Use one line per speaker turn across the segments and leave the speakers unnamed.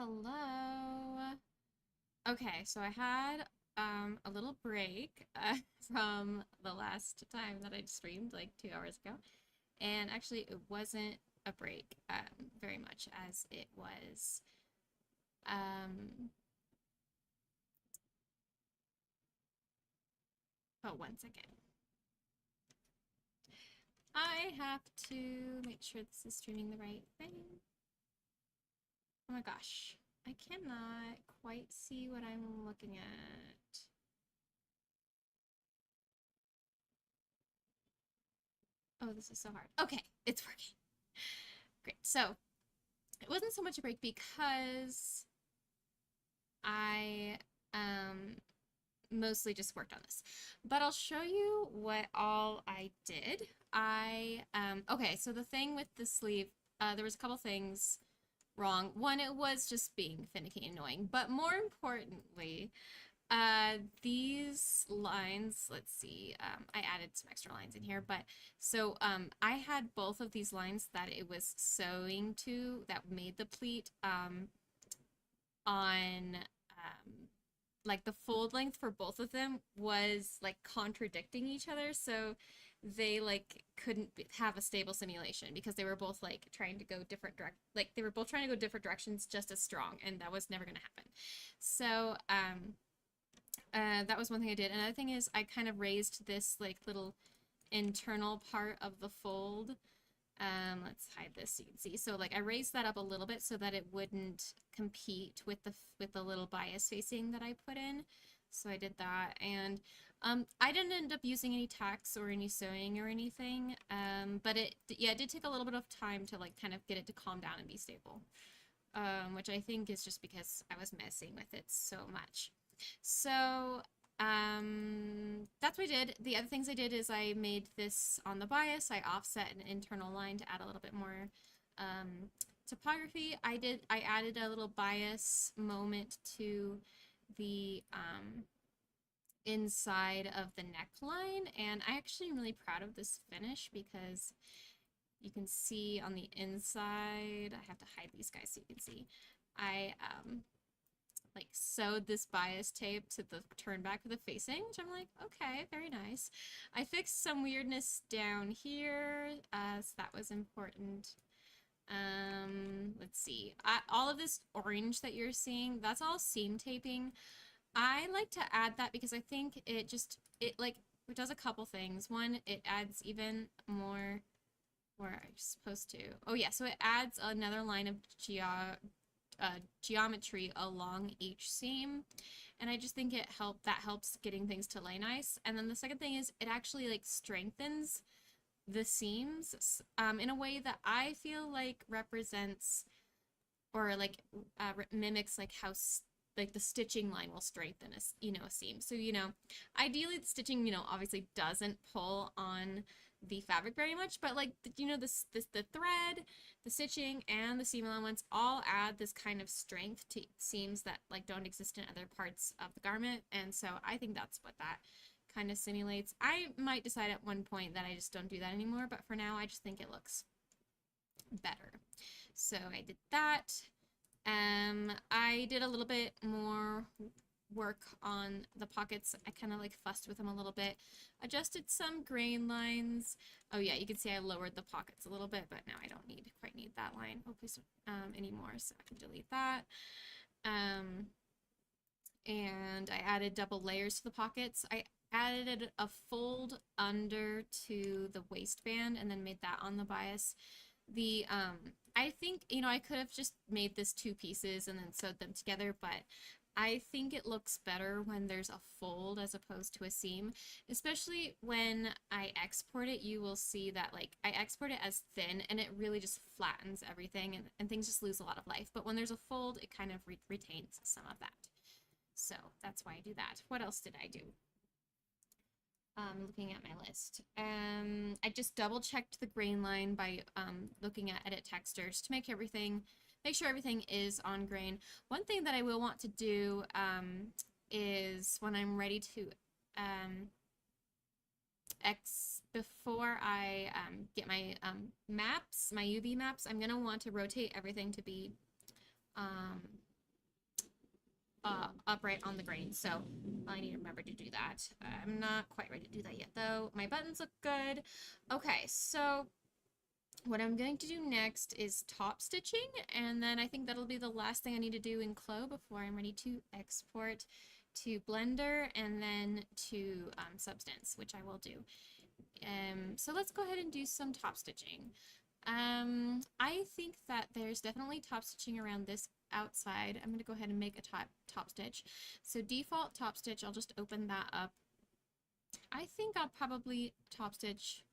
Hello. Okay, so I had a little break from the last time that I streamed like 2 hours ago. And actually it wasn't a break very much as it was um oh, 1 second. I have to make sure this is streaming the right thing. Oh my gosh. I cannot quite see what I'm looking at. Oh, this is so hard. Okay, it's working. Great. So it wasn't so much a break because I mostly just worked on this. But I'll show you what all I did. Okay, so the thing with the sleeve, there was a couple things wrong. One, it was just being finicky and annoying. But more importantly, these lines, let's see, I added some extra lines in here, but so I had both of these lines that it was sewing to that made the pleat on like the fold length for both of them was like contradicting each other, so they like couldn't have a stable simulation because they were both like trying to go different like they were both trying to go different directions just as strong, and that was never going to happen. So that was one thing I did. Another thing is I kind of raised this like little internal part of the fold. Let's hide this so you can see. So like I raised that up a little bit so that it wouldn't compete with the little bias facing that I put in. So I did that, and I didn't end up using any tacks or any sewing or anything. But it did take a little bit of time to like kind of get it to calm down and be stable. Which I think is just because I was messing with it so much. So that's what I did. The other things I did is I made this on the bias. I offset an internal line to add a little bit more topography. I added a little bias moment to the inside of the neckline, and I actually am really proud of this finish because you can see on the inside, I have to hide these guys so you can see, I like sewed this bias tape to the turn back of the facing, which I'm like, okay, very nice. I fixed some weirdness down here, so that was important. Let's see. All of this orange that you're seeing, that's all seam taping. I like to add that because I think it does a couple things. One, it adds even more, where are you supposed to? Oh yeah, so it adds another line of geometry along each seam, and I just think that helps getting things to lay nice. And then the second thing is it actually like strengthens the seams in a way that I feel like represents or like mimics like how like the stitching line will strengthen a seam. So ideally the stitching obviously doesn't pull on the fabric very much, but like the thread, the stitching, and the seam allowance all add this kind of strength to seams that like don't exist in other parts of the garment. And so I think that's what that kind of simulates. I might decide at one point that I just don't do that anymore, but for now I just think it looks better. So I did that. I did a little bit more work on the pockets. I kind of like fussed with them a little bit, adjusted some grain lines. Oh yeah, you can see I lowered the pockets a little bit, but now I don't quite need that line anymore, so I can delete that. And I added double layers to the pockets. I added a fold under to the waistband and then made that on the bias. I think I could have just made this two pieces and then sewed them together, but I think it looks better when there's a fold as opposed to a seam, especially when I export it. You will see that like I export it as thin and it really just flattens everything, and things just lose a lot of life. But when there's a fold, it kind of retains some of that. So that's why I do that. What else did I do? Looking at my list. I just double checked the grain line by looking at edit textures to make sure everything is on grain. One thing that I will want to do is when I'm ready to before I get my maps, my UV maps, I'm gonna want to rotate everything to be upright on the grain. So I need to remember to do that. I'm not quite ready to do that yet though. My buttons look good. Okay, so what I'm going to do next is top stitching, and then I think that'll be the last thing I need to do in CLO before I'm ready to export to Blender and then to Substance, which I will do. So let's go ahead and do some top stitching. I think that there's definitely top stitching around this outside. I'm going to go ahead and make a top stitch. So default top stitch, I'll just open that up. I think I'll probably top stitch.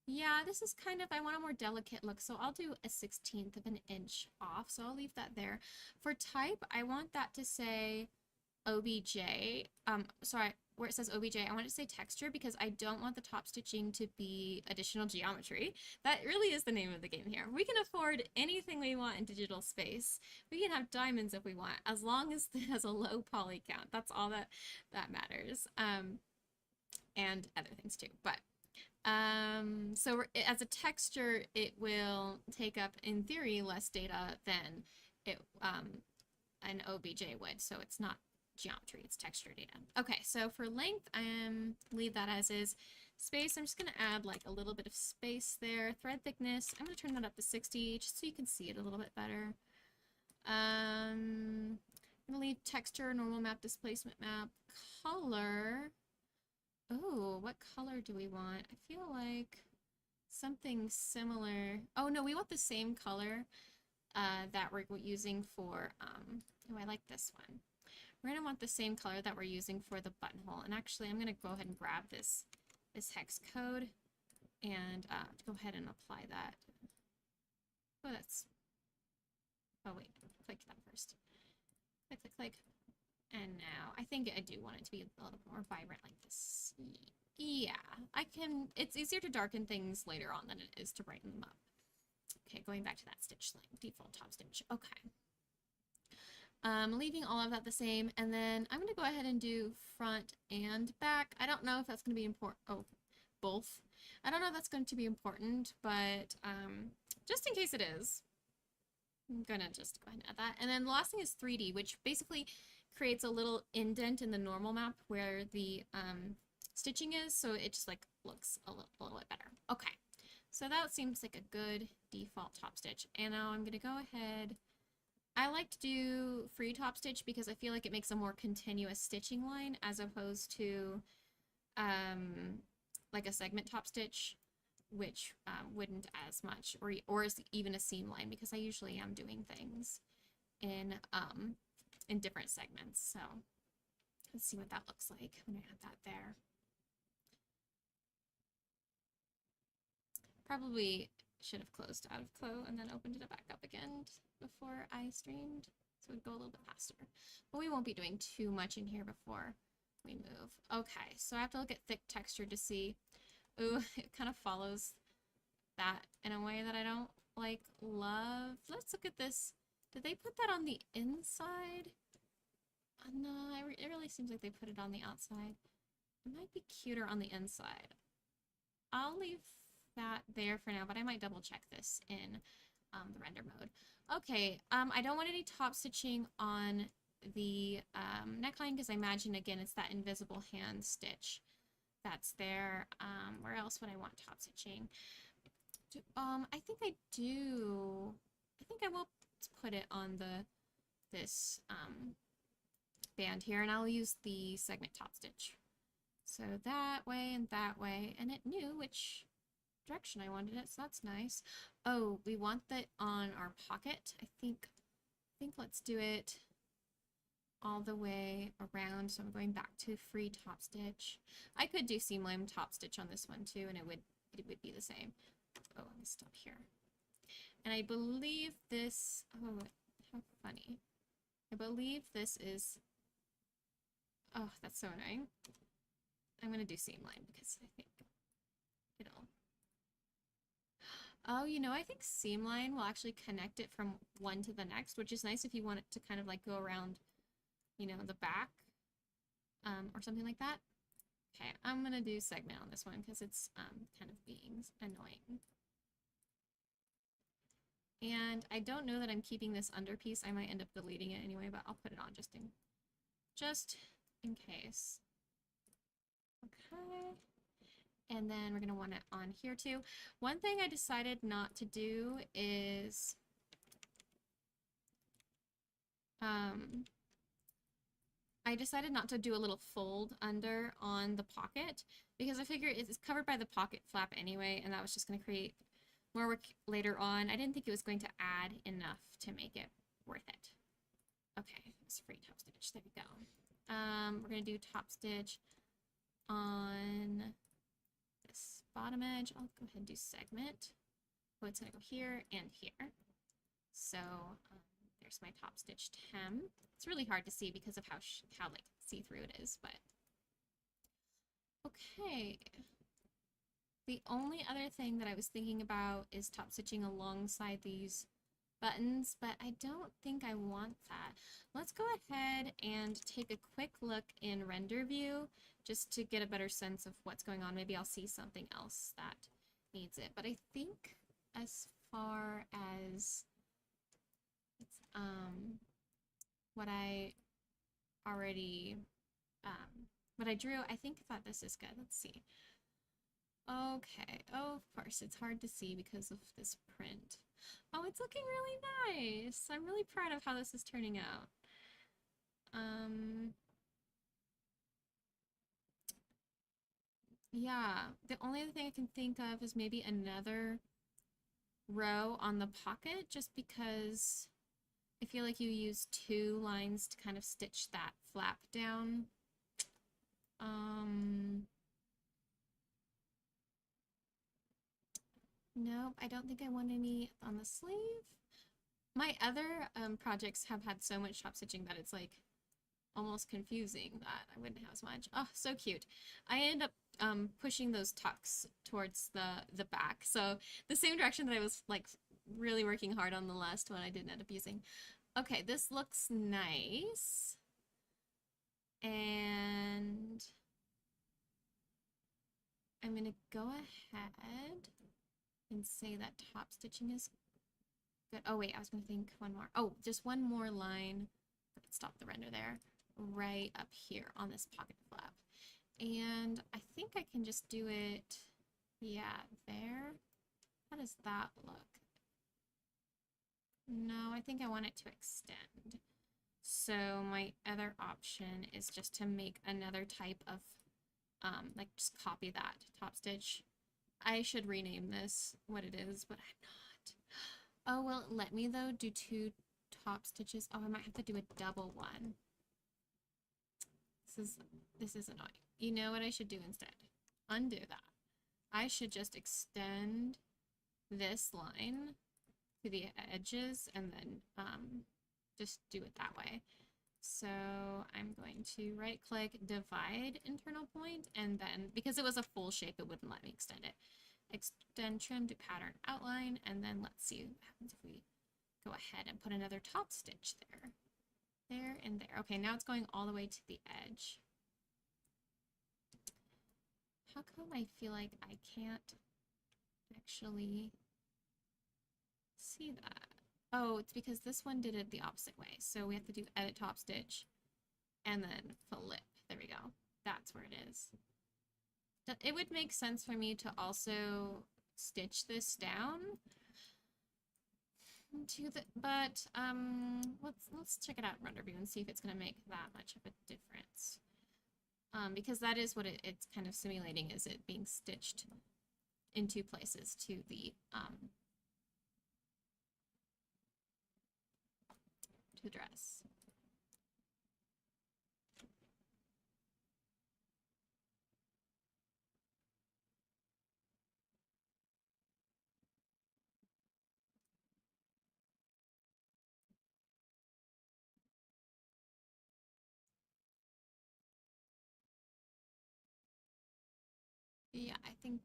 Yeah, this is kind of, I want a more delicate look, so I'll do a 1/16 of an inch off, so I'll leave that there. For type, I want that to say OBJ, sorry, where it says OBJ, I want it to say texture because I don't want the top stitching to be additional geometry. That really is the name of the game here. We can afford anything we want in digital space. We can have diamonds if we want, as long as it has a low poly count. That's all that matters. And other things too, but so as a texture, it will take up, in theory, less data than an OBJ would, so it's not geometry, it's texture data. Okay, so for length, leave that as is. Space, I'm just going to add like a little bit of space there. Thread thickness, I'm going to turn that up to 60 just so you can see it a little bit better. I'm going to leave texture, normal map, displacement map, color. Oh, what color do we want? I feel like something similar. Oh no, we want the same color that we're using for, oh, I like this one. We're gonna want the same color that we're using for the buttonhole. And actually, I'm gonna go ahead and grab this hex code and go ahead and apply that. Oh, oh wait, click that first. Click, click, click. And now I think I do want it to be a little more vibrant like this. Yeah, it's easier to darken things later on than it is to brighten them up. Okay, going back to that stitch length, default top stitch. Okay. Leaving all of that the same, and then I'm going to go ahead and do front and back. I don't know if that's going to be important. Oh, both. I don't know if that's going to be important, but just in case it is, I'm going to just go ahead and add that. And then the last thing is 3D, which basically creates a little indent in the normal map where the stitching is, so it just like looks a little bit better. Okay, so that seems like a good default top stitch. And now I'm gonna go ahead. I like to do free top stitch because I feel like it makes a more continuous stitching line as opposed to like a segment top stitch, which wouldn't as much, or even a seam line, because I usually am doing things in different segments. So let's see what that looks like when I add that there. Probably should have closed out of CLO and then opened it back up again before I streamed, so it would go a little bit faster. But we won't be doing too much in here before we move. Okay, so I have to look at thick texture to see. Ooh, it kind of follows that in a way that I don't like love. Let's look at this. Did they put that on the inside? No, it really seems like they put it on the outside. It might be cuter on the inside. I'll leave that there for now, but I might double check this in the render mode. Okay, I don't want any top stitching on the neckline because I imagine, again, it's that invisible hand stitch that's there. Where else would I want top stitching? I think I do. I think I will put it on this band here, and I'll use the segment top stitch. So that way and that way, and it knew which direction I wanted it, so that's nice. Oh, we want that on our pocket. I think let's do it all the way around. So I'm going back to free top stitch. I could do seam line top stitch on this one too, and it would be the same. Oh, let me stop here. And I believe this, oh, how funny. I believe this is, oh, that's so annoying. I'm going to do seam line because I think it'll, oh, you know, I think seam line will actually connect it from one to the next, which is nice if you want it to kind of like go around, you know, the back or something like that. Okay, I'm going to do segment on this one because it's kind of being annoying. And I don't know that I'm keeping this under piece. I might end up deleting it anyway, but I'll put it on just in case. Okay. And then we're gonna want it on here too. One thing I decided not to do is I decided not to do a little fold under on the pocket because I figured it's covered by the pocket flap anyway, and that was just going to create more work later on. I didn't think it was going to add enough to make it worth it. Okay, it's free top stitch. There we go. We're going to do top stitch on this bottom edge. I'll go ahead and do segment. Oh, it's going to go here and here. So there's my top stitched hem. It's really hard to see because of how like see-through it is, but okay. The only other thing that I was thinking about is top stitching alongside these buttons, but I don't think I want that. Let's go ahead and take a quick look in render view just to get a better sense of what's going on. Maybe I'll see something else that needs it, but I think as far as it's what I already what I drew, I thought this is good. Let's see. Okay, oh, of course it's hard to see because of this print. Oh, it's looking really nice. I'm really proud of how this is turning out. Yeah, the only other thing I can think of is maybe another row on the pocket, just because I feel like you use 2 lines to kind of stitch that flap down. Nope, I don't think I want any on the sleeve. My other projects have had so much top stitching that it's like almost confusing that I wouldn't have as much. Oh, so cute. I end up pushing those tucks towards the back. So the same direction that I was like really working hard on the last one I didn't end up using. Okay, this looks nice. And I'm gonna go ahead and say that top stitching is good. Oh wait, I was gonna think one more. Oh, just one more line. Stop the render there. Right up here on this pocket flap. And I think I can just do it, yeah, there. How does that look? No, I think I want it to extend. So my other option is just to make another type of, like just copy that top stitch. I should rename this what it is, but I'm not. Oh, will it let me though do 2 top stitches? Oh, I might have to do a double one. This is annoying. You know what I should do instead? Undo that. I should just extend this line to the edges and then just do it that way. So I'm going to right click, divide internal point, and then because it was a full shape, it wouldn't let me extend it. Extend trim to pattern outline, and then let's see what happens if we go ahead and put another top stitch there. There and there. Okay, now it's going all the way to the edge. How come I feel like I can't actually see that? Oh, it's because this one did it the opposite way. So we have to do edit top stitch and then flip. There we go. That's where it is. It would make sense for me to also stitch this down to the, but let's check it out in render view and see if it's going to make that much of a difference. Because that is what it's kind of simulating, is it being stitched in 2 places to the dress. Yeah, I think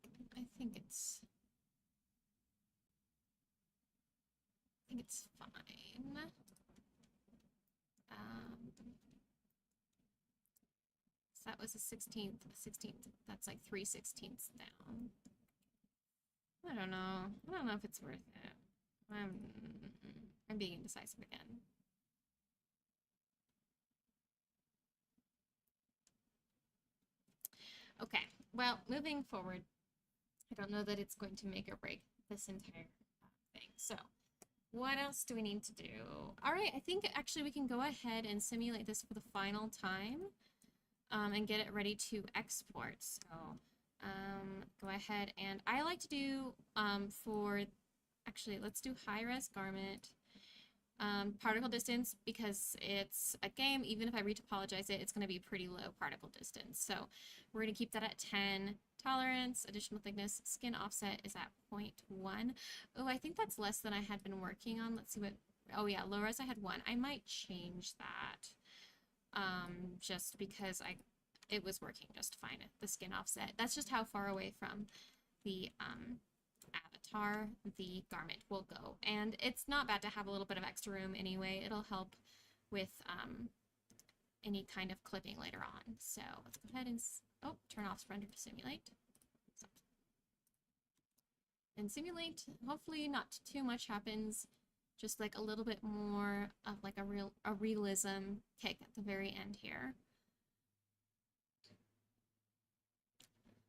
it's fine. So that was a 16th, that's like 3/16 down. I don't know if it's worth it. I'm being indecisive again. Okay, well, moving forward, I don't know that it's going to make or break this entire thing. So what else do we need to do? All right, I think actually we can go ahead and simulate this for the final time and get it ready to export. So go ahead and I like to do actually, let's do high-res garment. Particle distance, because it's a game, even if I retopologize it, it's going to be pretty low particle distance. So we're going to keep that at 10. Tolerance, additional thickness, skin offset is at 0.1. Oh, I think that's less than I had been working on. Let's see what, oh yeah, low res I had 1. I might change that just because it was working just fine, the skin offset. That's just how far away from the avatar the garment will go, and it's not bad to have a little bit of extra room anyway. It'll help with any kind of clipping later on. So let's go ahead and turn off render to simulate and simulate. Hopefully not too much happens, just like a little bit more of like a realism kick at the very end here.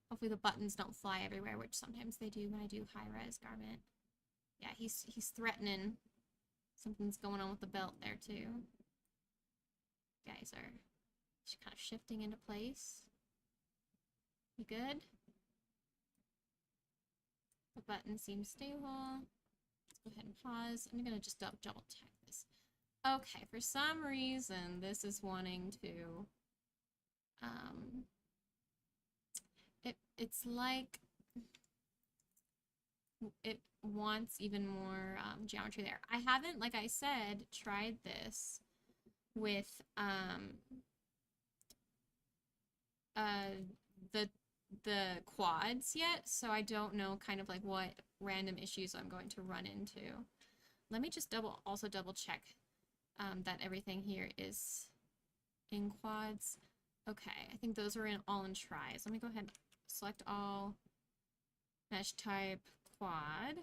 Hopefully the buttons don't fly everywhere, which sometimes they do when I do high-res garment. Yeah, he's threatening. Something's going on with the belt there too. Guys are just kind of shifting into place. You good? The button seems stable. Let's go ahead and pause. I'm gonna just double check this. Okay, for some reason this is wanting to it's like it wants even more geometry there. I haven't, like I said, tried this with the quads yet, so I don't know kind of like what random issues I'm going to run into. Let me just also double check that everything here is in quads. Okay, I think those are all in tries. Let me go ahead and select all, mesh type, quad.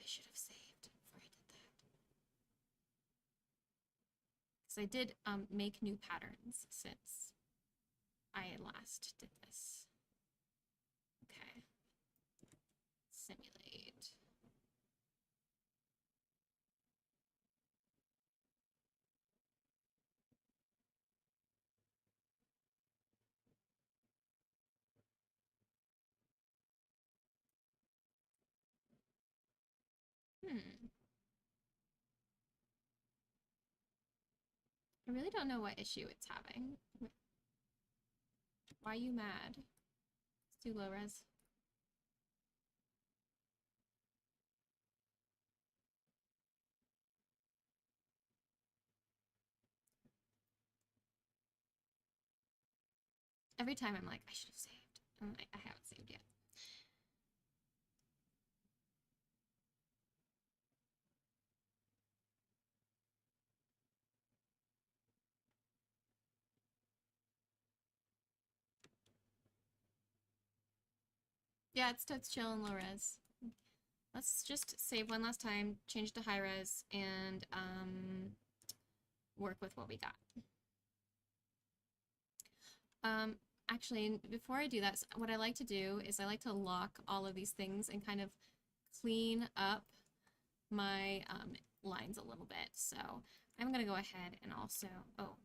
I should have saved before I did that. Because I did make new patterns since I last did this. Okay. Simulate. I really don't know what issue it's having. Why are you mad? Let's do low res. Every time I'm like, I should have saved. And I haven't saved yet. Yeah, it's chill and low res. Let's just save one last time, change to high res, and work with what we got. Actually, before I do that, what I like to do is I like to lock all of these things and kind of clean up my lines a little bit. So I'm gonna go ahead and also,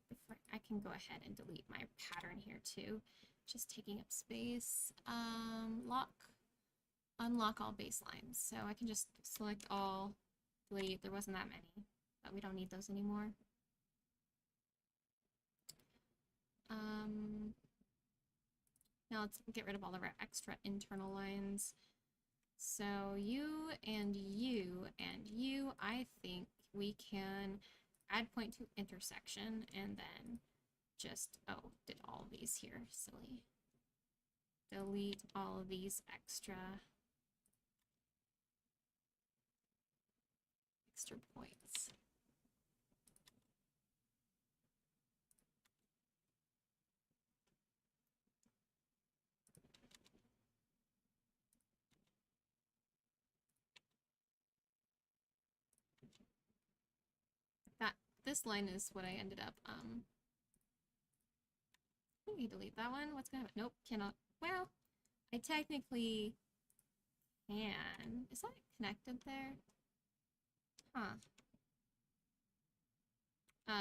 before I can go ahead and delete my pattern here too, just taking up space. Unlock all baselines. So I can just select all, delete. There wasn't that many, but we don't need those anymore. Now let's get rid of all of our extra internal lines. So you and you and you, I think we can add point to intersection and then just, did all of these here, silly. Delete all of these extra points. this line is what I ended up, let me delete that one. What's gonna happen? Nope, cannot. Well, I technically can. Is that connected there? Huh.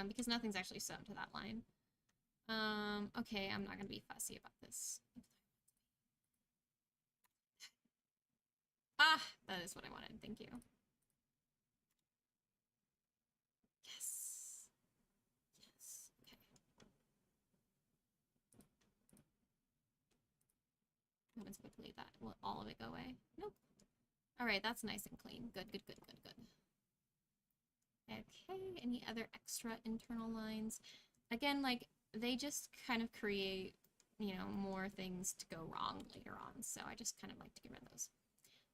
Because nothing's actually sewn to that line. Okay, I'm not gonna be fussy about this. Ah, that is what I wanted. Thank you. Yes. Yes. Okay. What happens quickly? That will all of it go away? Nope. All right, that's nice and clean. Good, good, good, good, good. Okay, any other extra internal lines? Again, like, they just kind of create, you know, more things to go wrong later on, so I just kind of like to get rid of those.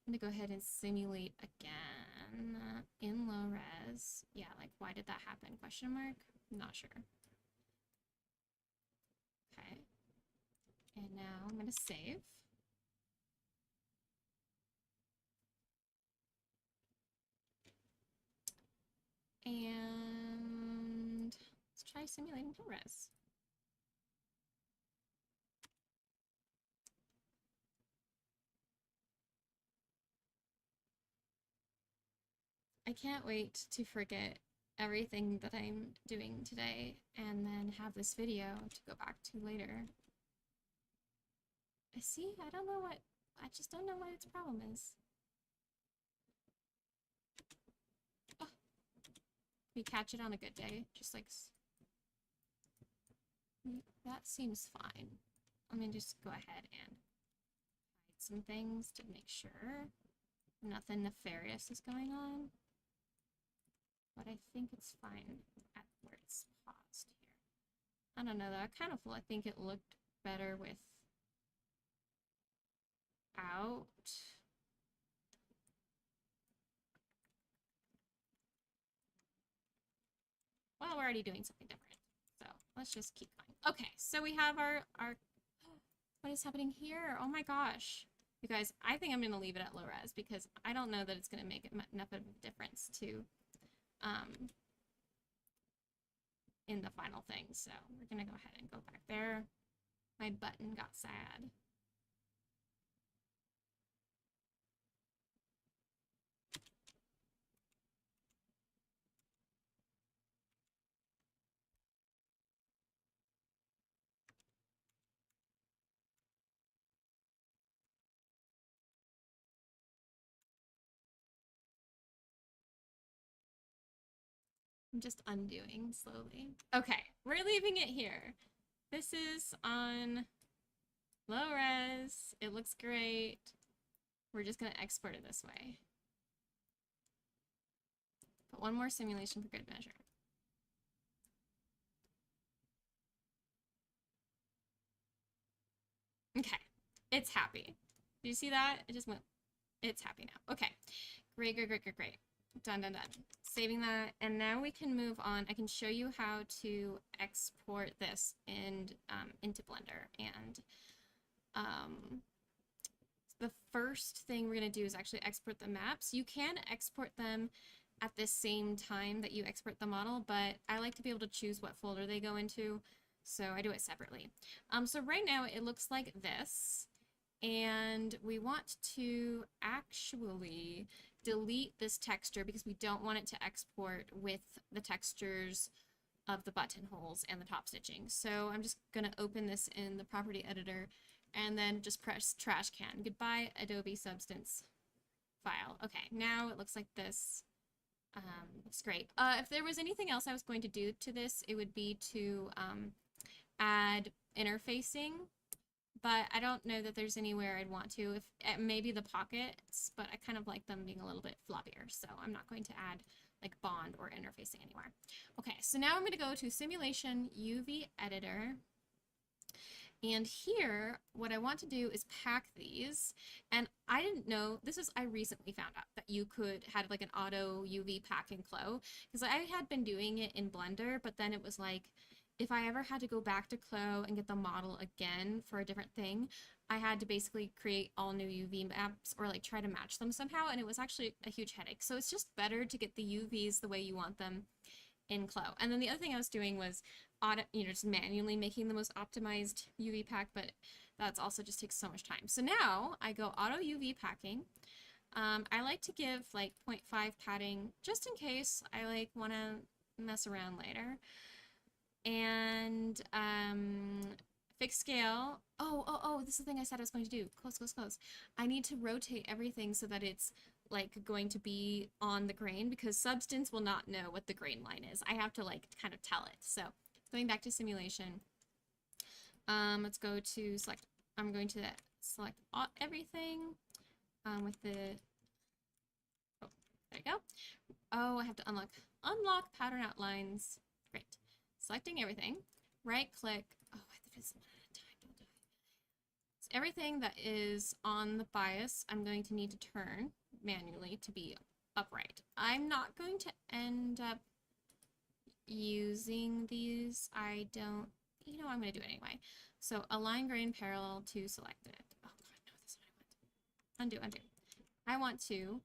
I'm gonna go ahead and simulate again in low res. Yeah, like, why did that happen? Question mark? I'm not sure. Okay. And now I'm gonna save. And let's try simulating low res. I can't wait to forget everything that I'm doing today and then have this video to go back to later. I see, I don't know what, I just don't know what its problem is. Oh, we catch it on a good day, just like, that seems fine. Let me just go ahead and hide some things to make sure nothing nefarious is going on. But I think it's fine at where it's paused here. I don't know though, I think it looked better with out. Well, we're already doing something different, so let's just keep going. Okay, so we have our what is happening here? Oh my gosh. You guys, I think I'm going to leave it at low res because I don't know that it's going to make enough of a difference to in the final thing. So we're going to go ahead and go back there. My button got sad. I'm just undoing slowly. Okay, we're leaving it here. This is on low res. It looks great. We're just going to export it this way. But one more simulation for good measure. Okay, it's happy. Did you see that? It just went, it's happy now. Okay, great, great, great, great, great. Done, done, done. Saving that, and now we can move on. I can show you how to export this into Blender. And the first thing we're gonna do is actually export the maps. You can export them at the same time that you export the model, but I like to be able to choose what folder they go into, so I do it separately. So right now it looks like this, and we want to actually delete this texture because we don't want it to export with the textures of the buttonholes and the top stitching. So I'm just gonna open this in the property editor and then just press trash can. Goodbye, Adobe Substance file. Okay, now it looks like this. Looks great. If there was anything else I was going to do to this, it would be to add interfacing, but I don't know that there's anywhere I'd want to. If maybe the pockets, but I kind of like them being a little bit floppier, so I'm not going to add like bond or interfacing anywhere. Okay, so now I'm going to go to Simulation UV Editor. And here, what I want to do is pack these. And I didn't know, I recently found out that you could have like an auto UV pack in CLO, because I had been doing it in Blender, but then it was like, if I ever had to go back to CLO and get the model again for a different thing, I had to basically create all new UV maps or like try to match them somehow, and it was actually a huge headache. So it's just better to get the UVs the way you want them in CLO. And then the other thing I was doing was just manually making the most optimized UV pack, but that's also just takes so much time. So now I go auto UV packing. I like to give like 0.5 padding just in case I like want to mess around later. And fixed scale. Oh, this is the thing I said I was going to do. Close. I need to rotate everything so that it's like going to be on the grain, because Substance will not know what the grain line is. I have to like kind of tell it. So going back to simulation, let's go to select. I'm going to select everything with the, oh, there you go. Oh, I have to unlock pattern outlines. Great. Selecting everything, right click. Oh, I have to do this one at a time, don't I? So everything that is on the bias, I'm going to need to turn manually to be upright. I'm not going to end up using these. I don't, I'm going to do it anyway. So align grain parallel to selected. Oh God, no, that's not what I want. Undo. I want to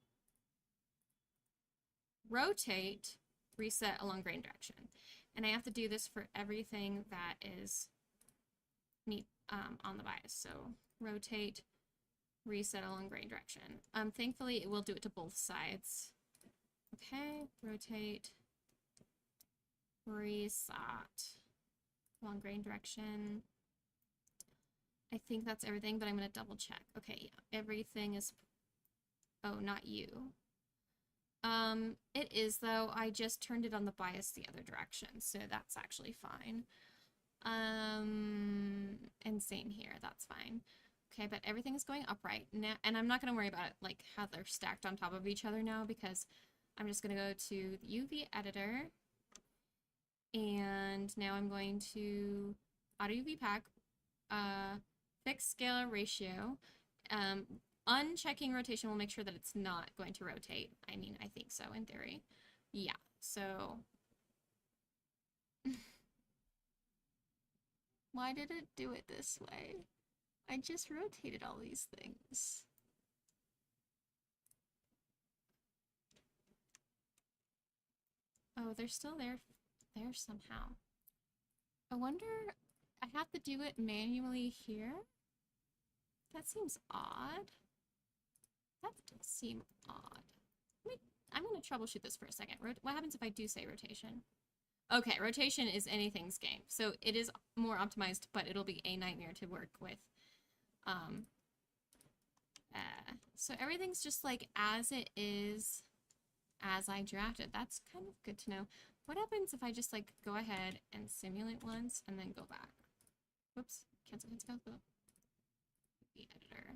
rotate, reset along grain direction. And I have to do this for everything that is on the bias. So rotate, reset along grain direction. Thankfully, it will do it to both sides. Okay, rotate, reset along grain direction. I think that's everything, but I'm going to double check. Okay, yeah, everything is, oh, not you. It is though. I just turned it on the bias the other direction, so that's actually fine. And same here, that's fine. Okay, but everything is going upright now, and I'm not going to worry about it, like how they're stacked on top of each other now, because I'm just going to go to the UV editor, and now I'm going to auto UV pack, fixed scalar ratio. Unchecking rotation will make sure that it's not going to rotate. I mean, I think so in theory. Yeah, so. Why did it do it this way? I just rotated all these things. Oh, they're still there somehow. I wonder, I have to do it manually here? That seems odd. That does seem odd. I'm going to troubleshoot this for a second. What happens if I do say rotation? Okay, rotation is anything's game. So it is more optimized, but it'll be a nightmare to work with. So everything's just like as it is, as I drafted. That's kind of good to know. What happens if I just like go ahead and simulate once and then go back? Whoops, cancel. The editor.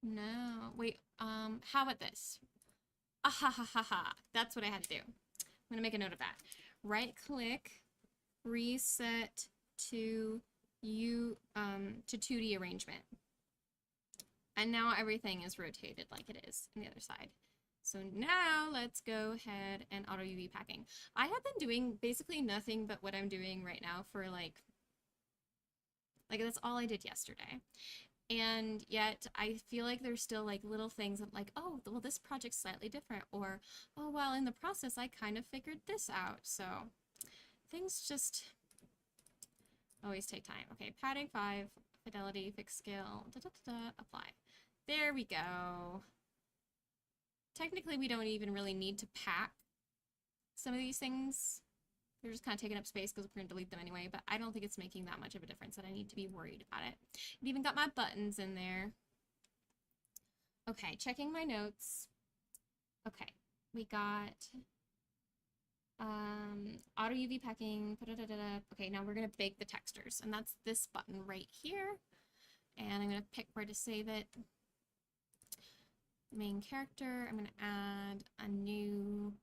No, wait, how about this? That's what I had to do. I'm gonna make a note of that. Right click, reset to 2D arrangement. And now everything is rotated like it is on the other side. So now let's go ahead and auto UV packing. I have been doing basically nothing but what I'm doing right now for like that's all I did yesterday. And yet I feel like there's still like little things that like, oh, well, this project's slightly different, or, oh, well, in the process, I kind of figured this out. So things just always take time. Okay, padding 5, fidelity, fixed scale, apply. There we go. Technically, we don't even really need to pack some of these things. They're just kind of taking up space because we're going to delete them anyway, but I don't think it's making that much of a difference that I need to be worried about it. I've even got my buttons in there. Okay, checking my notes. Okay, we got auto UV packing. Okay, now we're going to bake the textures, and that's this button right here. And I'm going to pick where to save it. Main character, I'm going to add a new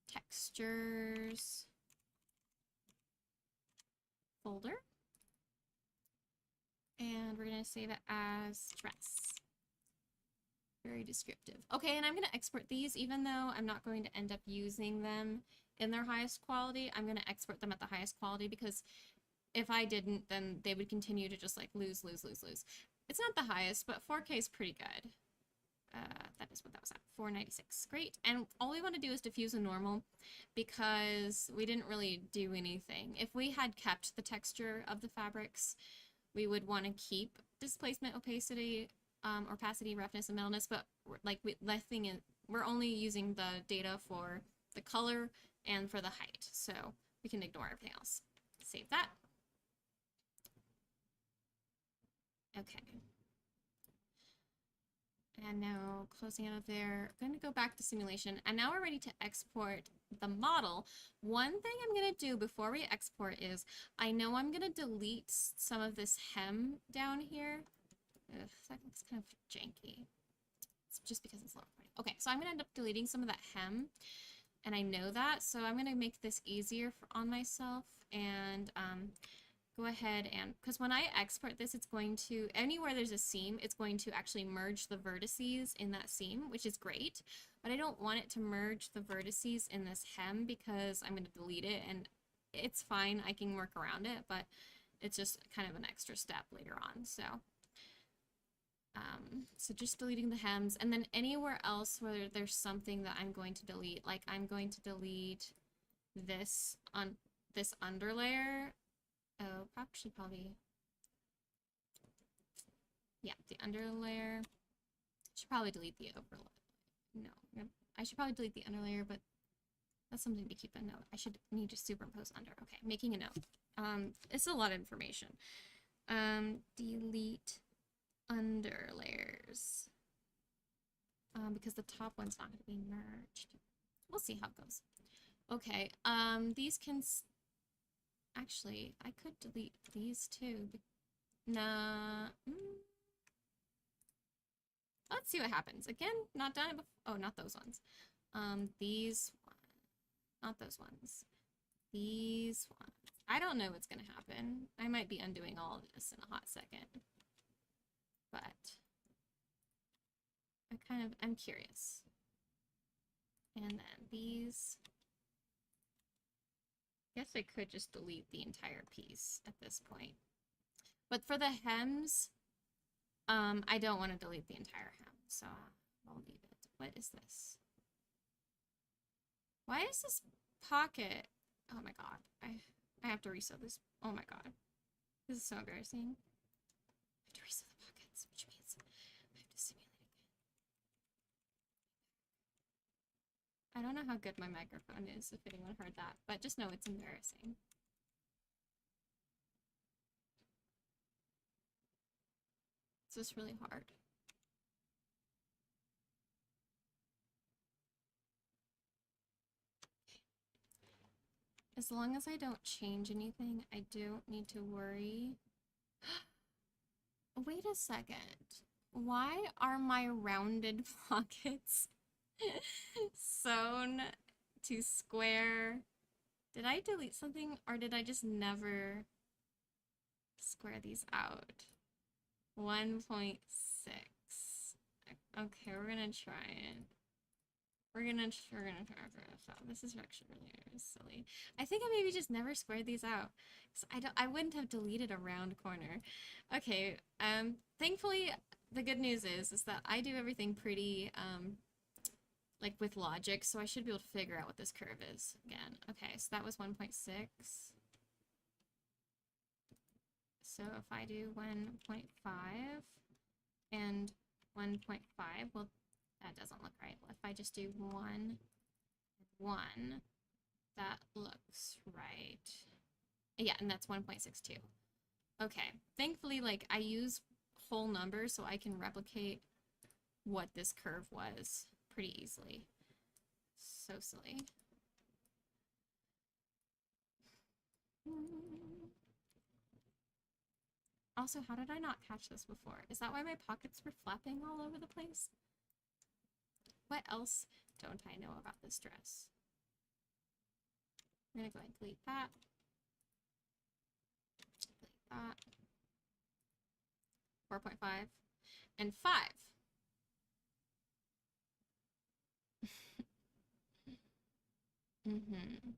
textures folder, and we're going to save it as dress. Very descriptive. Okay, and I'm going to export these, even though I'm not going to end up using them in their highest quality. I'm going to export them at the highest quality, because if I didn't, then they would continue to just like lose. It's not the highest, but 4K is pretty good. that is what that was at, 496. Great. And all we want to do is diffuse and normal because we didn't really do anything. If we had kept the texture of the fabrics, we would want to keep displacement, opacity, roughness, and metalness, but we're only using the data for the color and for the height, so we can ignore everything else. Save that. Okay. And now closing out of there, I'm going to go back to simulation, and now we're ready to export the model. One thing I'm going to do before we export is, I know I'm going to delete some of this hem down here. Ugh, that looks kind of janky. It's just because it's lower point. Okay, so I'm going to end up deleting some of that hem, and I know that, so I'm going to make this easier on myself, and go ahead and, because when I export this, it's going to, anywhere there's a seam, it's going to actually merge the vertices in that seam, which is great, but I don't want it to merge the vertices in this hem because I'm going to delete it, and it's fine, I can work around it, but it's just kind of an extra step later on, so just deleting the hems, and then anywhere else where there's something that I'm going to delete, like I'm going to delete this on this underlayer. Oh, probably, yeah, the underlayer. Should probably delete the overlay. No, I should probably delete the underlayer, but that's something to keep a note. I should need to superimpose under. Okay, making a note. It's a lot of information. Delete underlayers. Because the top one's not going to be merged. We'll see how it goes. Okay, these can... Actually, I could delete these too. Nah. Let's see what happens. Again, not done it before. Oh, not those ones. These ones. Not those ones. These ones. I don't know what's gonna happen. I might be undoing all of this in a hot second. But I'm curious. And then these. Guess I could just delete the entire piece at this point. But for the hems, I don't want to delete the entire hem, so I'll leave it. What is this? Why is this pocket? Oh my god. I have to resew this. Oh my god. This is so embarrassing. I have to resew the pockets, which means I have to simulate again. I don't know how good my microphone is, if anyone heard that, but just know it's embarrassing. It's just really hard. As long as I don't change anything, I don't need to worry. Wait a second. Why are my rounded pockets sewn to square? Did I delete something, or did I just never square these out? 1.6. Okay, we're gonna try it. We're gonna try this out. This is actually really silly. I think I maybe just never squared these out. I wouldn't have deleted a round corner. Okay, thankfully the good news is that I do everything pretty like with logic, so I should be able to figure out what this curve is again. Okay, so that was 1.6. So if I do 1.5 and 1.5, well, that doesn't look right. If I just do 1, that looks right. Yeah, and that's 1.62. Okay, thankfully, like, I use whole numbers so I can replicate what this curve was pretty easily. So silly. Also, how did I not catch this before? Is that why my pockets were flapping all over the place? What else don't I know about this dress? I'm gonna go ahead and delete that. Delete that. 4.5 and 5. Mm-hmm.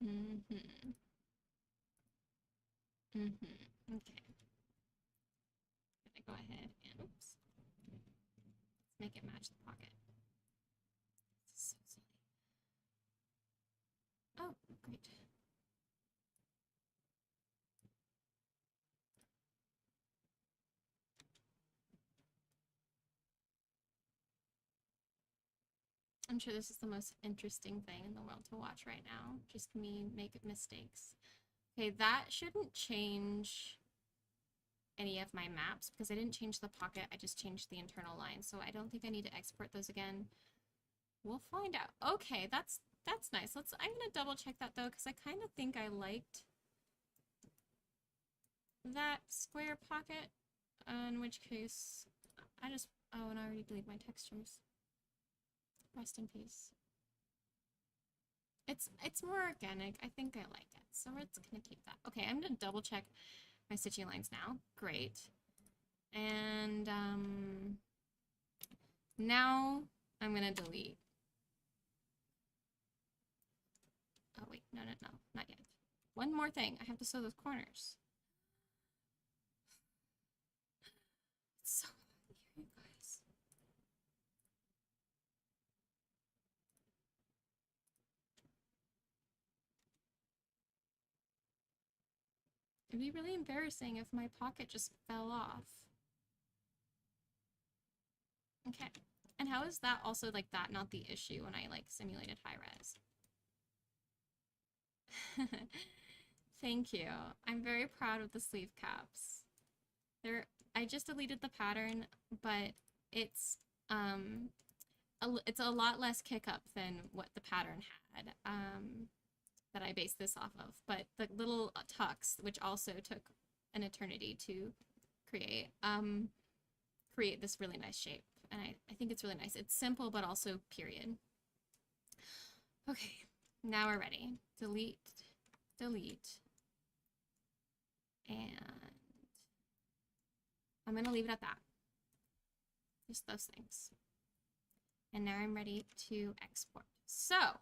Okay. I'm gonna go ahead and oops. make it match the pocket. So silly. Oh, great. I'm sure this is the most interesting thing in the world to watch right now. Just me make mistakes. Okay, that shouldn't change any of my maps because I didn't change the pocket, I just changed the internal line. So I don't think I need to export those again. We'll find out. Okay, that's nice. I'm gonna double check that though, because I kind of think I liked that square pocket. In which case, oh, and I already deleted my textures. Rest in peace. It's more organic. I think I like it. So we're just gonna keep that. Okay, I'm gonna double check my stitching lines now. Great. And now I'm gonna delete. Oh wait, no, not yet. One more thing. I have to sew those corners. It's so hot here, you guys. It'd be really embarrassing if my pocket just fell off. Okay. And how is that also like that not the issue when I like simulated high res? Thank you. I'm very proud of the sleeve caps. I just deleted the pattern, but it's a lot less kick up than what the pattern had. That I based this off of, but the little tucks, which also took an eternity to create, create this really nice shape. And I think it's really nice. It's simple, but also period. Okay, now we're ready. Delete, delete. And I'm gonna leave it at that. Just those things. And now I'm ready to export. So,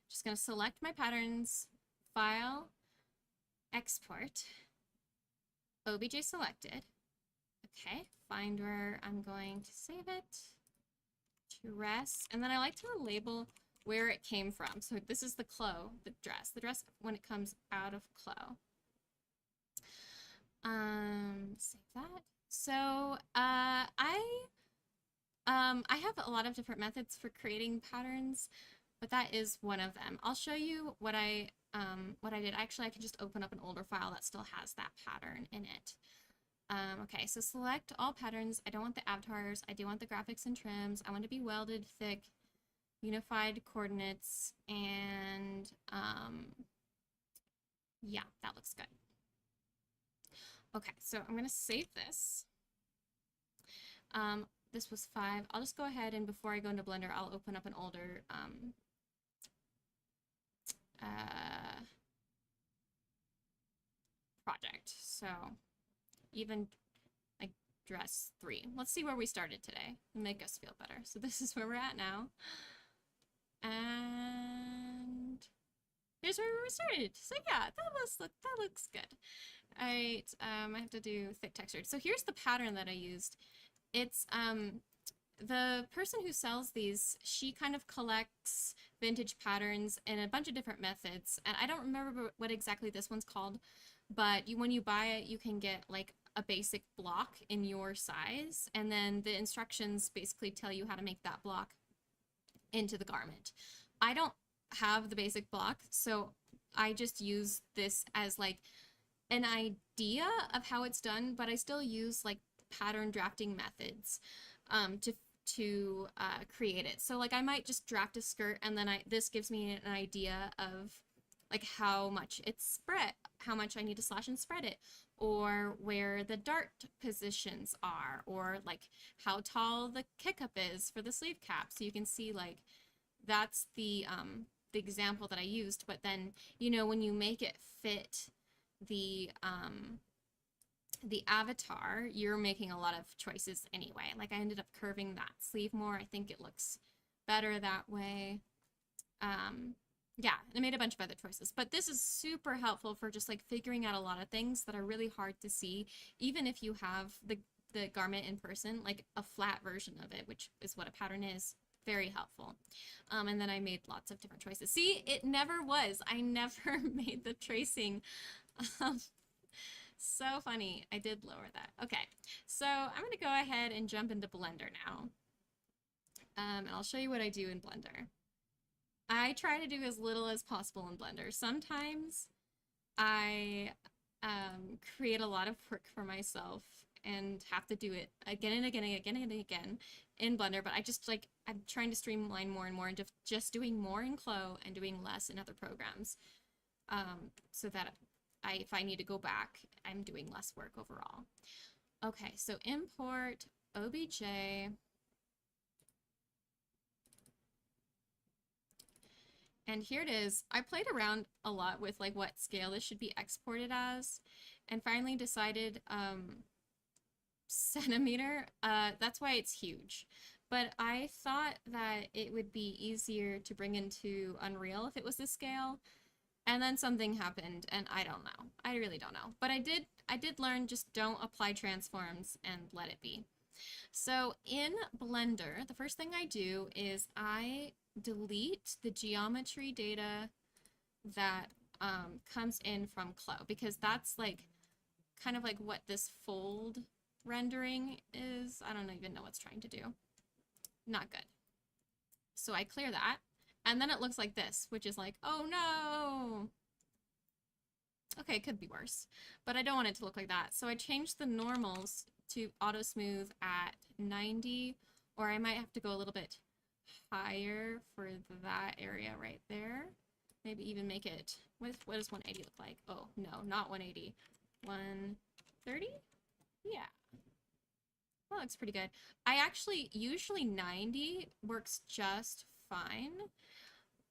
just gonna select my patterns, file, export, OBJ selected. Okay, find where I'm going to save it, to rest, and then I like to label where it came from. So this is the CLO, the dress when it comes out of CLO. Save that. So I have a lot of different methods for creating patterns, but that is one of them. I'll show you what I did. Actually, I can just open up an older file that still has that pattern in it. Okay, so select all patterns. I don't want the avatars. I do want the graphics and trims. I want to be welded, thick, unified coordinates, and yeah, that looks good. Okay, so I'm gonna save this. This was 5. I'll just go ahead and before I go into Blender, I'll open up an older project. So even like dress 3. Let's see where we started today and make us feel better. So this is where we're at now. And here's where we started. So yeah, that looks good. All right, I have to do thick textured. So here's the pattern that I used. It's the person who sells these, she kind of collects vintage patterns in a bunch of different methods. And I don't remember what exactly this one's called, but when you buy it, you can get like a basic block in your size. And then the instructions basically tell you how to make that block into the garment. I don't have the basic block, so I just use this as like an idea of how it's done, but I still use like pattern drafting methods to create it. So like I might just draft a skirt and then this gives me an idea of like how much it's spread, how much I need to slash and spread it, or where the dart positions are, or like how tall the kick up is for the sleeve cap. So you can see like that's the example that I used, but then, you know, when you make it fit the avatar, you're making a lot of choices anyway. Like I ended up curving that sleeve more. I think it looks better that way. Yeah, and I made a bunch of other choices, but this is super helpful for just like figuring out a lot of things that are really hard to see, even if you have the garment in person, like a flat version of it, which is what a pattern is. Very helpful. And then I made lots of different choices. See, it never was. I never made the tracing. So funny. I did lower that. Okay, so I'm going to go ahead and jump into Blender now. And I'll show you what I do in Blender. I try to do as little as possible in Blender. Sometimes I create a lot of work for myself and have to do it again and again and again and again in Blender, but I just like, I'm trying to streamline more and more and just doing more in CLO and doing less in other programs, so that if I need to go back, I'm doing less work overall. Okay, so import OBJ. And here it is. I played around a lot with like what scale this should be exported as, and finally decided centimeter. That's why it's huge. But I thought that it would be easier to bring into Unreal if it was this scale. And then something happened, and I don't know. I really don't know. But I did learn, just don't apply transforms and let it be. So in Blender, the first thing I do is I delete the geometry data that comes in from CLO, because that's like kind of like what this fold rendering is. I don't even know what's trying to do. Not good. So I clear that, and then it looks like this, which is like, oh no. Okay, it could be worse, but I don't want it to look like that. So I changed the normals to auto smooth at 90, or I might have to go a little bit higher for that area right there. Maybe even make it, what does 180 look like? Oh, no, not 180. 130? Yeah. That looks pretty good. I actually, usually 90 works just fine,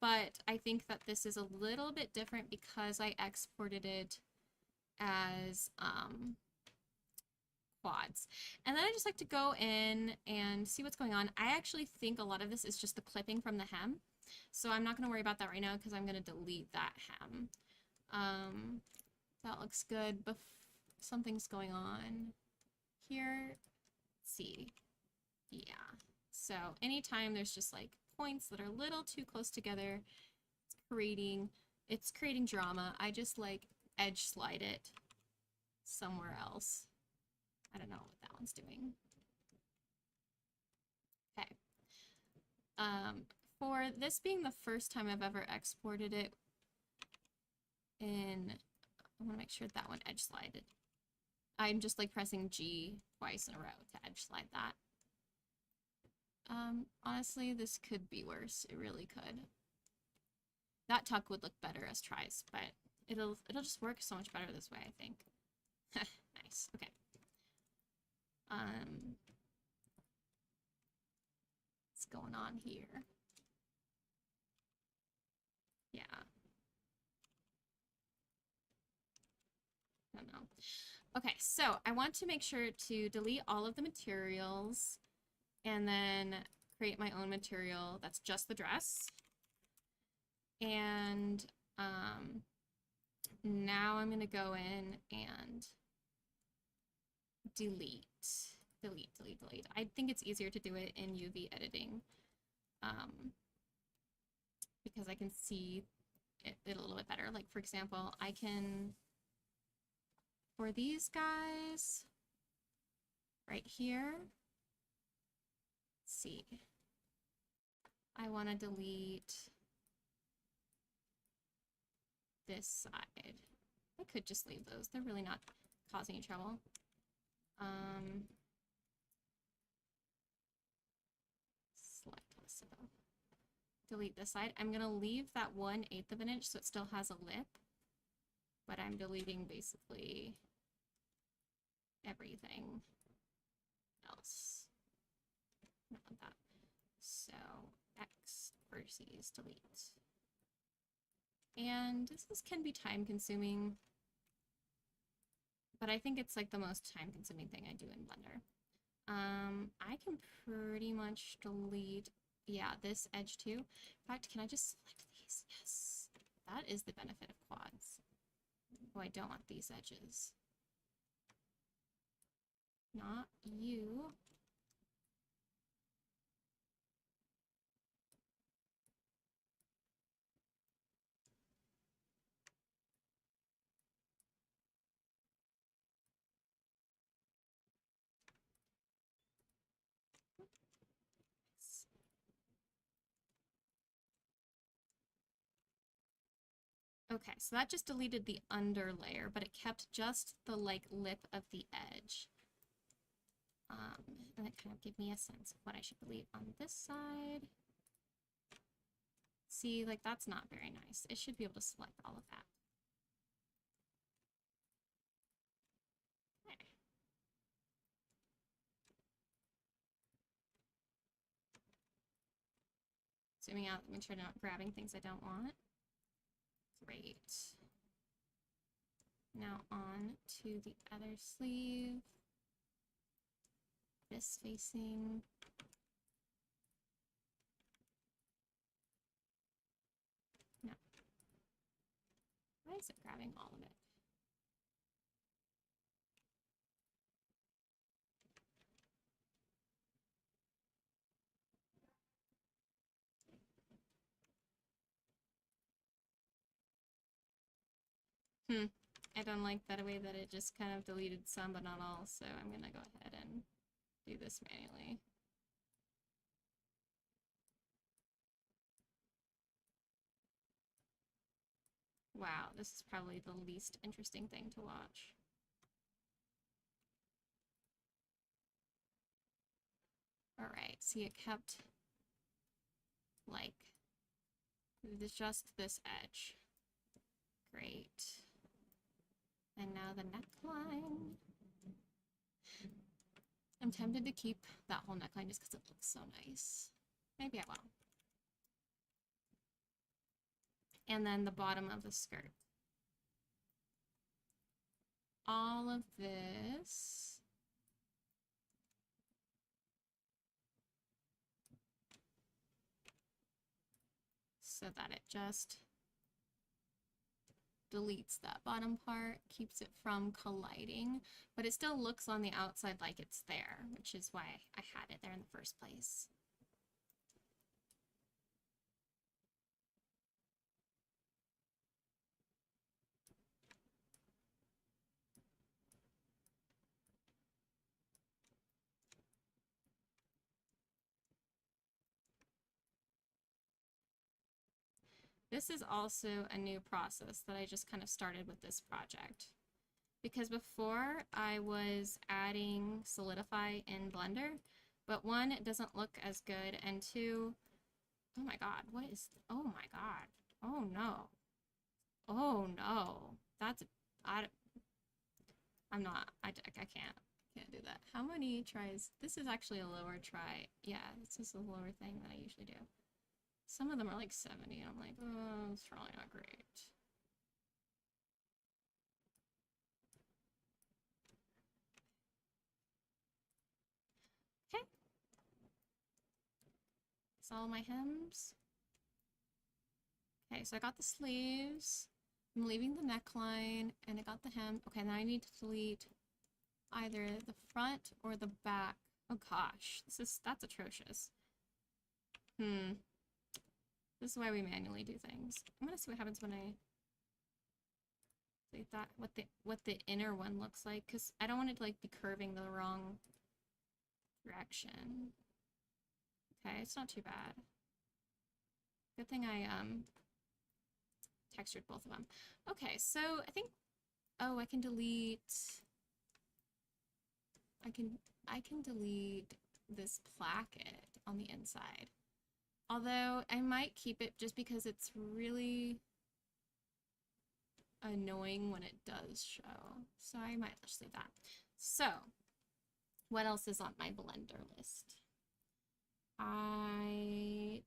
but I think that this is a little bit different because I exported it as quads. And then I just like to go in and see what's going on. I actually think a lot of this is just the clipping from the hem, so I'm not going to worry about that right now because I'm going to delete that hem. That looks good, but something's going on here. Let's see. Yeah. So anytime there's just like points that are a little too close together, it's creating drama. I just like edge slide it somewhere else. I don't know what that one's doing. Okay. For this being the first time I've ever exported it in, I want to make sure that one edge slided. I'm just like pressing G twice in a row to edge slide that. Honestly, this could be worse. It really could. That tuck would look better as tries, but it'll just work so much better this way, I think. Nice. Okay. What's going on here? Yeah. I don't know. Okay, so I want to make sure to delete all of the materials and then create my own material that's just the dress. And now I'm going to go in and delete. I think it's easier to do it in UV editing because I can see it a little bit better. Like, for example, I can, for these guys right here, let's see, I want to delete this side. I could just leave those. They're really not causing any trouble. Select also. Delete this side. I'm gonna leave that 1/8 of an inch so it still has a lip, but I'm deleting basically everything else. Not that. So X versus delete. And this can be time consuming, but I think it's like the most time consuming thing I do in Blender. I can pretty much delete, yeah, this edge too. In fact, can I just select these? Yes, that is the benefit of quads. Oh, I don't want these edges. not you. Okay, so that just deleted the under layer, but it kept just the like lip of the edge. And it kind of gave me a sense of what I should delete on this side. See, like that's not very nice. It should be able to select all of that. Okay. Zooming out, make sure I'm not grabbing things I don't want. Great. Now on to the other sleeve. This facing. No. Why is it grabbing all of it? I don't like that way that it just kind of deleted some but not all, so I'm gonna go ahead and do this manually. Wow, this is probably the least interesting thing to watch. Alright, see it kept like just this edge. Great. And now the neckline. I'm tempted to keep that whole neckline just because it looks so nice. Maybe I will. And then the bottom of the skirt. All of this. So that it just deletes that bottom part, keeps it from colliding, but it still looks on the outside like it's there, which is why I had it there in the first place. This is also a new process that I just kind of started with this project. Because before I was adding Solidify in Blender, but one, it doesn't look as good, and two, oh my god, what is, oh my god, oh no, oh no, that's, I'm not, I can't do that. How many tries? This is actually a lower try. Yeah, this is a lower thing than I usually do. Some of them are like 70, and I'm like, oh, it's probably not great. Okay. That's all my hems. Okay, so I got the sleeves. I'm leaving the neckline, and I got the hem. Okay, now I need to delete either the front or the back. Oh gosh, that's atrocious. This is why we manually do things. I'm gonna see what happens when I delete that, what the inner one looks like, because I don't want it to like be curving the wrong direction. Okay, it's not too bad. Good thing I textured both of them. Okay, so I think, oh, I can delete this placket on the inside. Although I might keep it just because it's really annoying when it does show. So I might just leave that. So what else is on my Blender list? I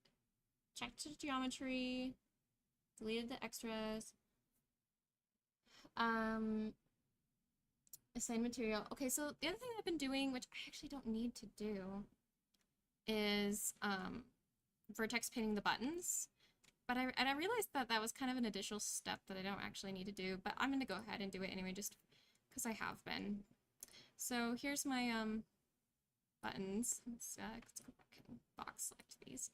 checked the geometry, deleted the extras, assign material. Okay, so the other thing I've been doing, which I actually don't need to do, is vertex painting the buttons. But I realized that that was kind of an additional step that I don't actually need to do, but I'm going to go ahead and do it anyway, just because I have been. So here's my buttons. Let's go back and box select these.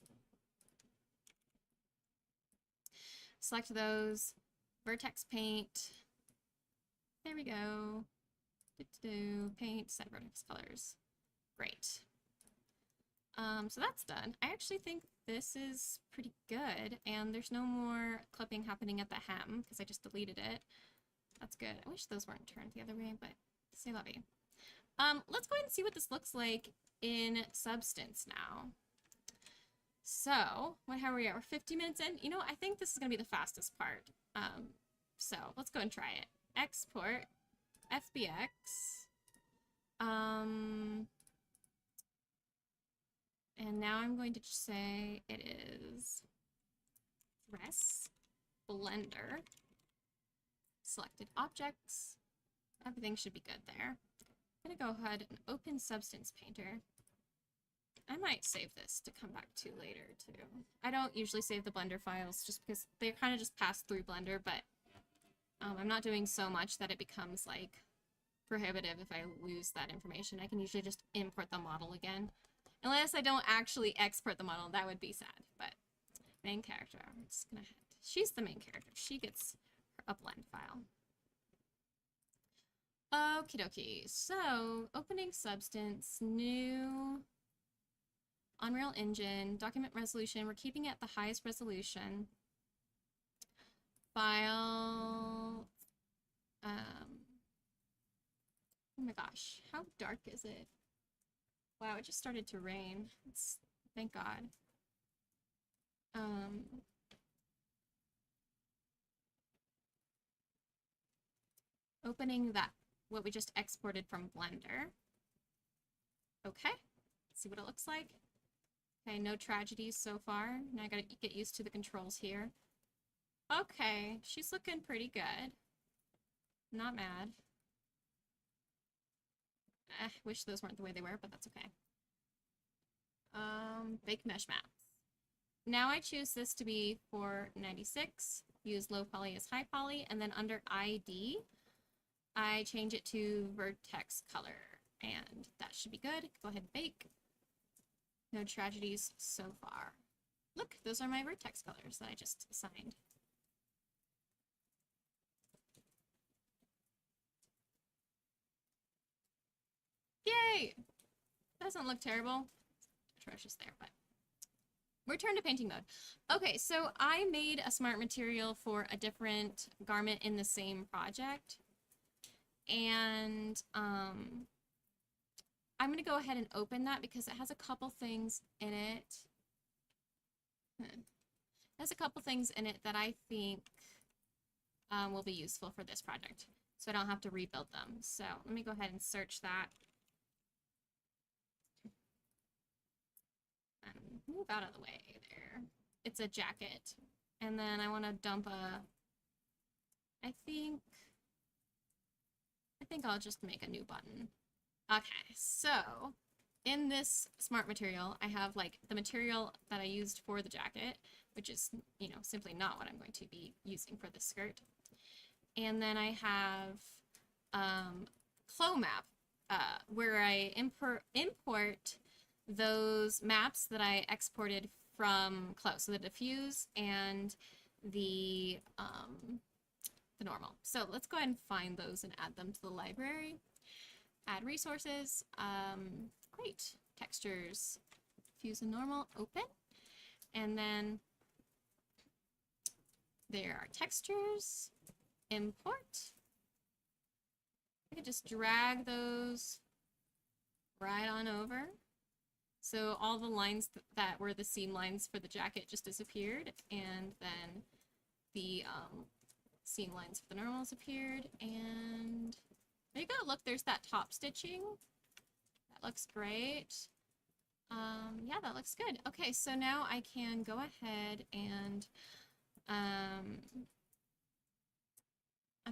Select those. Vertex paint. There we go. Paint, set vertex colors. Great. So that's done. I actually think this is pretty good, and there's no more clipping happening at the hem because I just deleted it. That's good. I wish those weren't turned the other way, but c'est la vie. Let's go ahead and see what this looks like in Substance now. So, how are we at? We're 50 minutes in. You know, I think this is going to be the fastest part. So let's go and try it. Export, FBX. And now I'm going to just say it is Res Blender. Selected objects. Everything should be good there. I'm going to go ahead and open Substance Painter. I might save this to come back to later too. I don't usually save the Blender files just because they kind of just pass through Blender, but I'm not doing so much that it becomes like prohibitive if I lose that information. I can usually just import the model again. Unless I don't actually export the model, that would be sad. But main character, I'm just gonna she's the main character. She gets a blend file. Okie dokie. So opening Substance, new Unreal Engine, document resolution. We're keeping it at the highest resolution. File. Oh my gosh, how dark is it? Wow, it just started to rain. Thank God. Opening that, what we just exported from Blender. Okay, let's see what it looks like. Okay, no tragedies so far. Now I gotta get used to the controls here. Okay, she's looking pretty good. Not mad. Wish those weren't the way they were, but that's okay. Fake mesh maps. Now I choose this to be for 96, use low poly as high poly, and then under ID, I change it to vertex color, and that should be good. Go ahead and bake. No tragedies so far. Look, those are my vertex colors that I just assigned. Yay! Doesn't look terrible. Atrocious there, but return to painting mode. Okay, so I made a smart material for a different garment in the same project. And I'm going to go ahead and open that because it has a couple things in it. It has a couple things in it that I think will be useful for this project. So I don't have to rebuild them. So let me go ahead and search that. And move out of the way there. It's a jacket. And then I want to dump a, I think I'll just make a new button. Okay, so in this smart material, I have like the material that I used for the jacket, which is, you know, simply not what I'm going to be using for the skirt. And then I have CLO map, where I import those maps that I exported from CLO, so the diffuse and the normal. So let's go ahead and find those and add them to the library. Add resources. Great. Textures. Diffuse and normal. Open. And then there are textures. Import. I could just drag those right on over. So all the lines that were the seam lines for the jacket just disappeared, and then the seam lines for the normals appeared, and there you go. Look, there's that top stitching. That looks great. Yeah, that looks good. Okay, so now I can go ahead and I'm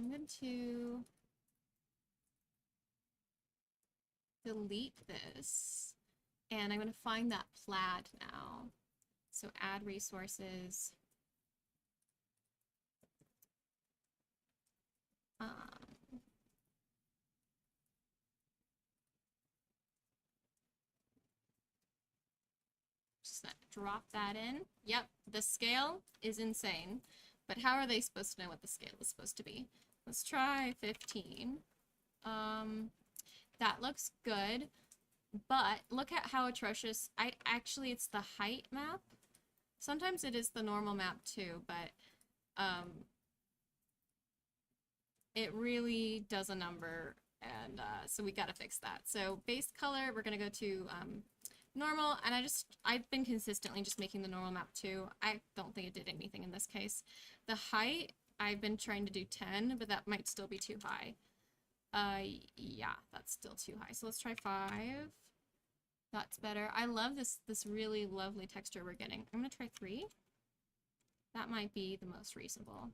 going to delete this, and I'm going to find that plaid now. So add resources. drop that in. Yep, the scale is insane. But how are they supposed to know what the scale is supposed to be? Let's try 15. That looks good. But look at how atrocious. It's the height map. Sometimes it is the normal map too, but it really does a number, and so we gotta fix that. So base color, we're gonna go to normal, and I've been consistently just making the normal map too. I don't think it did anything in this case. The height, I've been trying to do 10, but that might still be too high. Yeah, that's still too high. So let's try 5. That's better. I love this really lovely texture we're getting. I'm gonna try 3. That might be the most reasonable.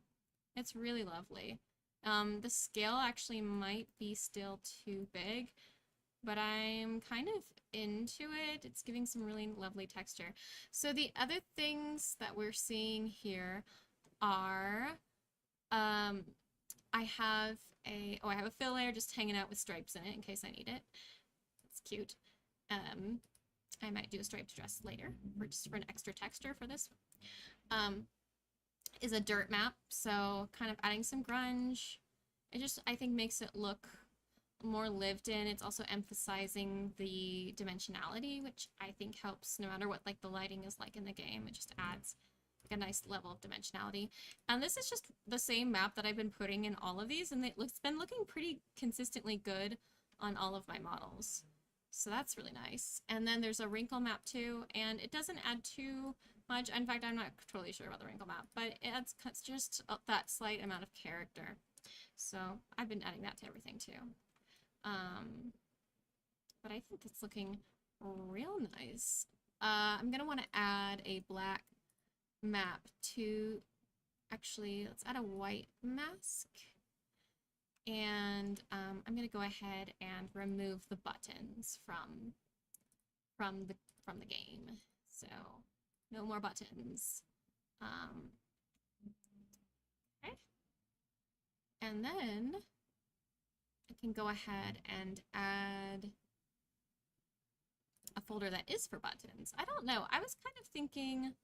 It's really lovely. The scale actually might be still too big, but I'm kind of into it. It's giving some really lovely texture. So the other things that we're seeing here are, I have a fill layer just hanging out with stripes in it in case I need it. It's cute. I might do a striped dress later, just for an extra texture for this. Is a dirt map, so kind of adding some grunge. It just, I think, makes it look more lived in. It's also emphasizing the dimensionality, which I think helps no matter what like the lighting is like in the game. It just adds like a nice level of dimensionality. And this is just the same map that I've been putting in all of these, and it's been looking pretty consistently good on all of my models. So that's really nice. And then there's a wrinkle map too, and it doesn't add too much. In fact, I'm not totally sure about the wrinkle map, but it adds just that slight amount of character. So I've been adding that to everything too. But I think it's looking real nice. I'm gonna want to add a black map to, actually, let's add a white mask. And I'm gonna go ahead and remove the buttons from the game. So no more buttons. Okay. And then I can go ahead and add a folder that is for buttons. I don't know. I was kind of thinking,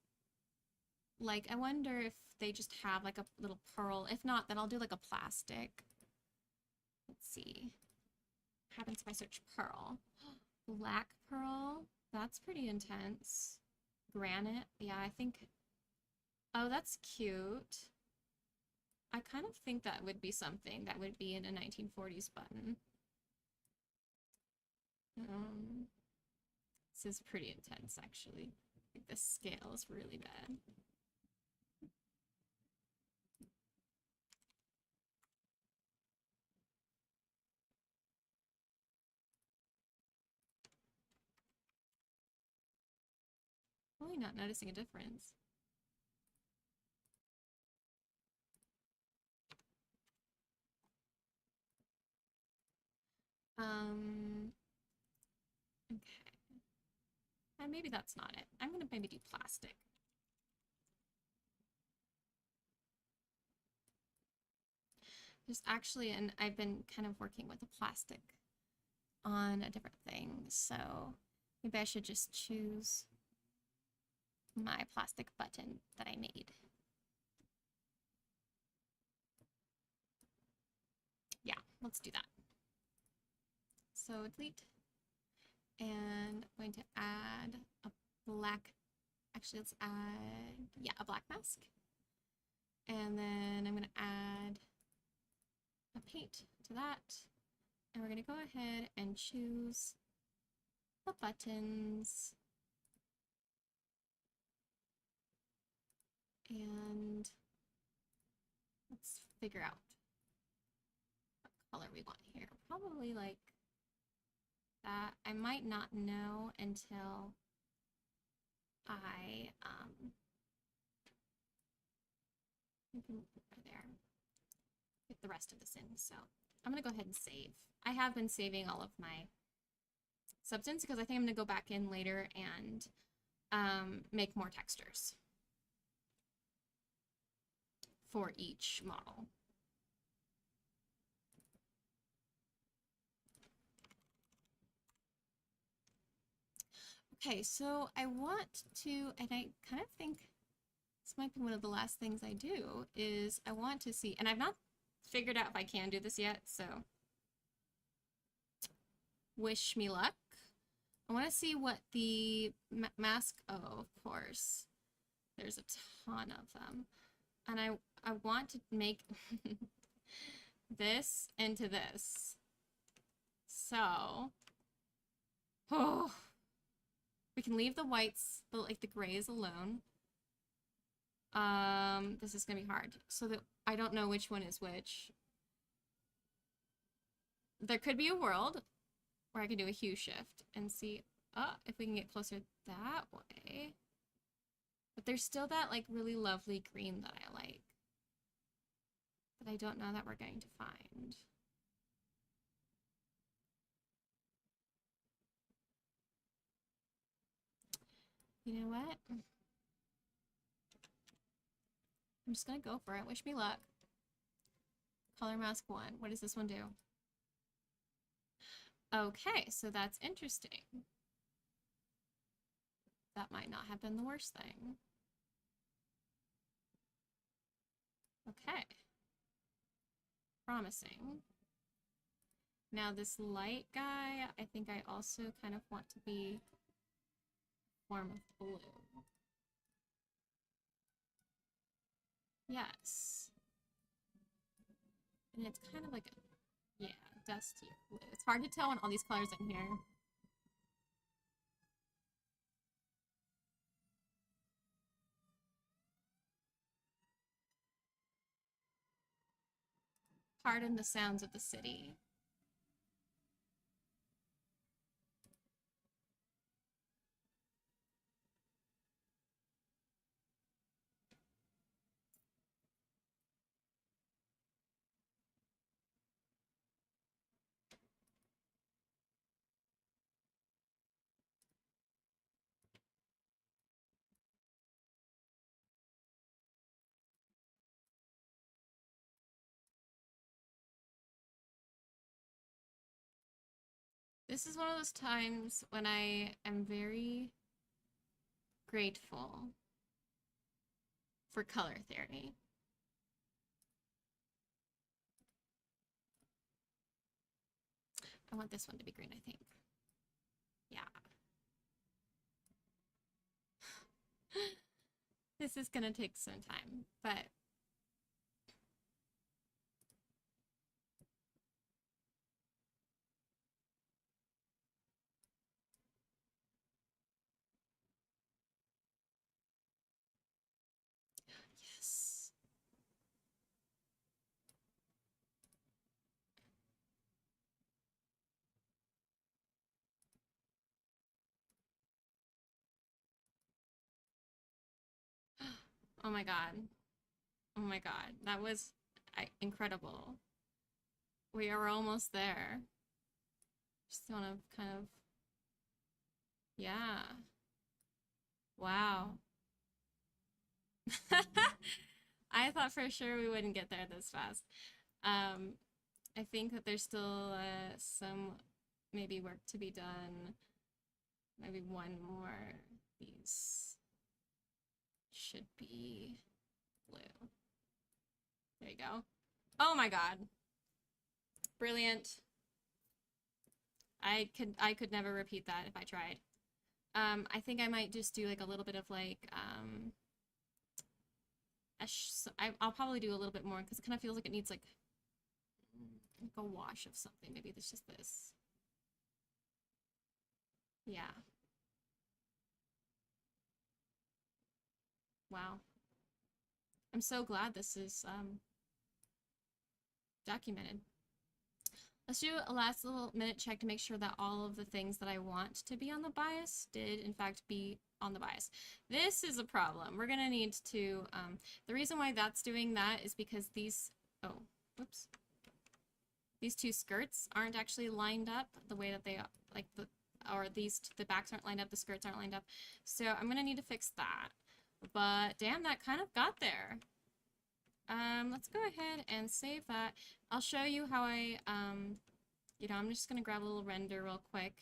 like, I wonder if they just have like a little pearl. If not, then I'll do like a plastic. Let's see. What happens if I search pearl? Black pearl. That's pretty intense. Granite. Yeah, I think. Oh, that's cute. I kind of think that would be something that would be in a 1940s button. This is pretty intense, actually. I think the scale is really bad. Really not noticing a difference. Okay. And maybe that's not it. I'm gonna maybe do plastic. There's actually, and I've been kind of working with a plastic on a different thing, so maybe I should just choose my plastic button that I made. Yeah, let's do that. So delete, and I'm going to add a black, actually let's add, yeah, a black mask. And then I'm gonna add a paint to that. And we're gonna go ahead and choose the buttons. And let's figure out what color we want here. Probably like that. I might not know until I there, get the rest of this in. So I'm gonna go ahead and save. I have been saving all of my substance because I think I'm gonna go back in later and make more textures for each model. Okay, so I want to, and I kind of think this might be one of the last things I do, is I want to see, and I've not figured out if I can do this yet, so wish me luck. I want to see what the mask, oh, of course, there's a ton of them. And I want to make this into this. So, oh, we can leave the whites, but like the grays alone. This is gonna be hard. So that I don't know which one is which. There could be a world where I can do a hue shift and see if we can get closer that way. But there's still that like really lovely green that I like. But I don't know that we're going to find. You know what? I'm just gonna go for it. Wish me luck. Color mask 1. What does this one do? Okay, so that's interesting. That might not have been the worst thing. Okay. Promising. Now this light guy, I think I also kind of want to be a form of blue. Yes. And it's kind of like a, yeah, dusty blue. It's hard to tell on all these colors in here. Pardon the sounds of the city. This is one of those times when I am very grateful for color theory. I want this one to be green, I think. Yeah. This is gonna take some time, but yes. Oh my God. Oh my God. That was incredible. We are almost there. Just want to kind of, yeah. Wow. I thought for sure we wouldn't get there this fast. I think that there's still some maybe work to be done. Maybe one more. These should be blue. There you go. Oh my God. Brilliant. I could never repeat that if I tried. I think I might just do like a little bit of like I'll probably do a little bit more because it kind of feels like it needs like a wash of something. Maybe it's just this. Yeah. Wow. I'm so glad this is documented. Let's do a last little minute check to make sure that all of the things that I want to be on the bias did in fact be on the bias. This is a problem. We're gonna need to, the reason why that's doing that is because these, oh, whoops. These two skirts aren't actually lined up the way that they are, like the backs aren't lined up, the skirts aren't lined up. So I'm gonna need to fix that. But damn, that kind of got there. Let's go ahead and save that. I'll show you how I'm just gonna grab a little render real quick.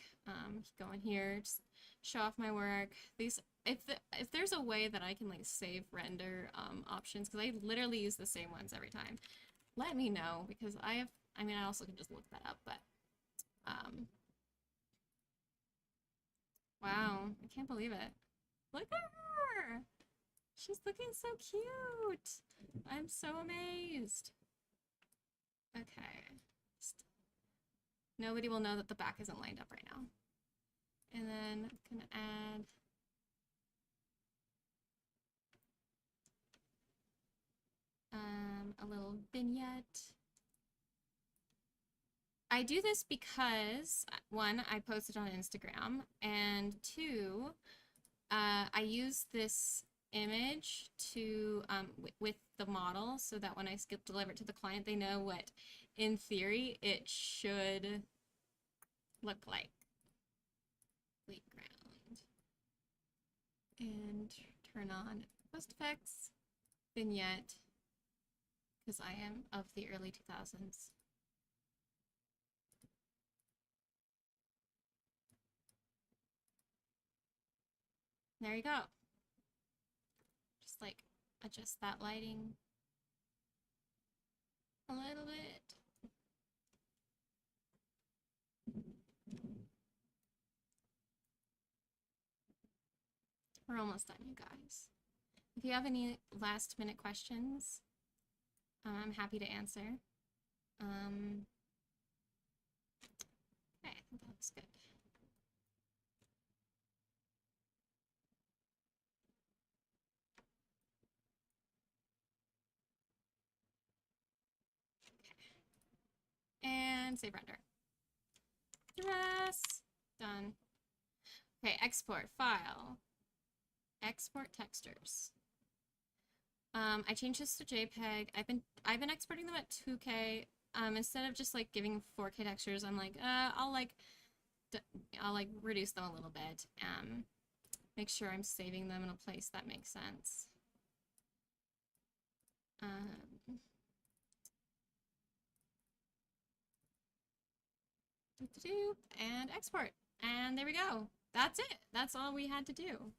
Go in here, just show off my work. These, if there's a way that I can like save render options, because I literally use the same ones every time, let me know, because I have, I mean, I also can just look that up, but wow, I can't believe it. Look at her. She's looking so cute. I'm so amazed. Okay. Nobody will know that the back isn't lined up right now. And then I'm gonna add a little vignette. I do this because, one, I posted on Instagram, and two, I use this image to with the model so that when I deliver it to the client, they know what, in theory, it should look like. Complete ground. And turn on post effects, vignette, because I am of the early 2000s. There you go. Just like adjust that lighting a little bit. We're almost done, you guys. If you have any last minute questions, I'm happy to answer. Okay, I think that looks good. Okay. And save render. Dress. Done. Okay, export file. Export textures. I changed this to JPEG. I've been exporting them at 2K. Instead of just like giving 4K textures, I'm like, I'll reduce them a little bit. Make sure I'm saving them in a place that makes sense. And export. And there we go. That's it. That's all we had to do.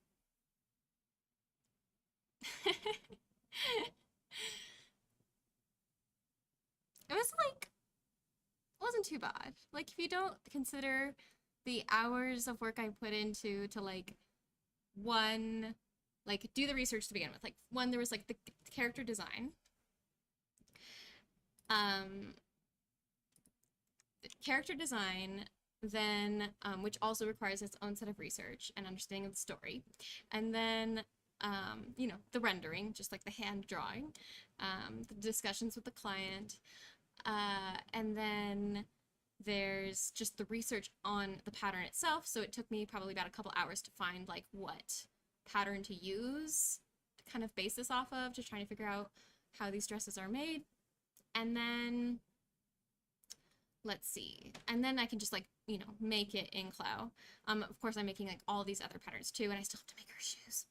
It was like, it wasn't too bad. Like, if you don't consider the hours of work I put into to like one, like do the research to begin with. Like one, there was like the character design. Character design, then which also requires its own set of research and understanding of the story, and then you know, the rendering, just like the hand drawing, the discussions with the client, and then there's just the research on the pattern itself. So it took me probably about a couple hours to find like what pattern to use to kind of base this off of, to try to figure out how these dresses are made. And then let's see, and then I can just like, you know, make it in CLO. Of course I'm making like all these other patterns too, and I still have to make her shoes.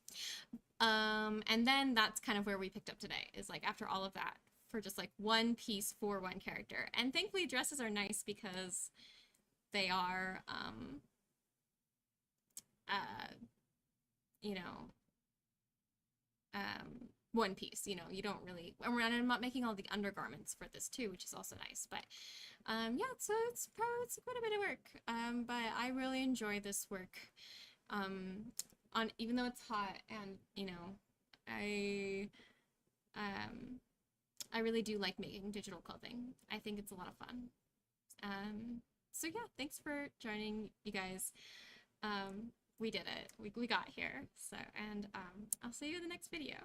And then that's kind of where we picked up today, is like after all of that, for just like one piece for one character. And thankfully dresses are nice because they are you know, one piece, you know, you don't really, and I'm not making all the undergarments for this too, which is also nice. But yeah, so it's quite a bit of work, but I really enjoy this work, on, even though it's hot, and you know, I really do like making digital clothing. I think it's a lot of fun. So yeah, thanks for joining, you guys. We did it. We got here. So, and I'll see you in the next video.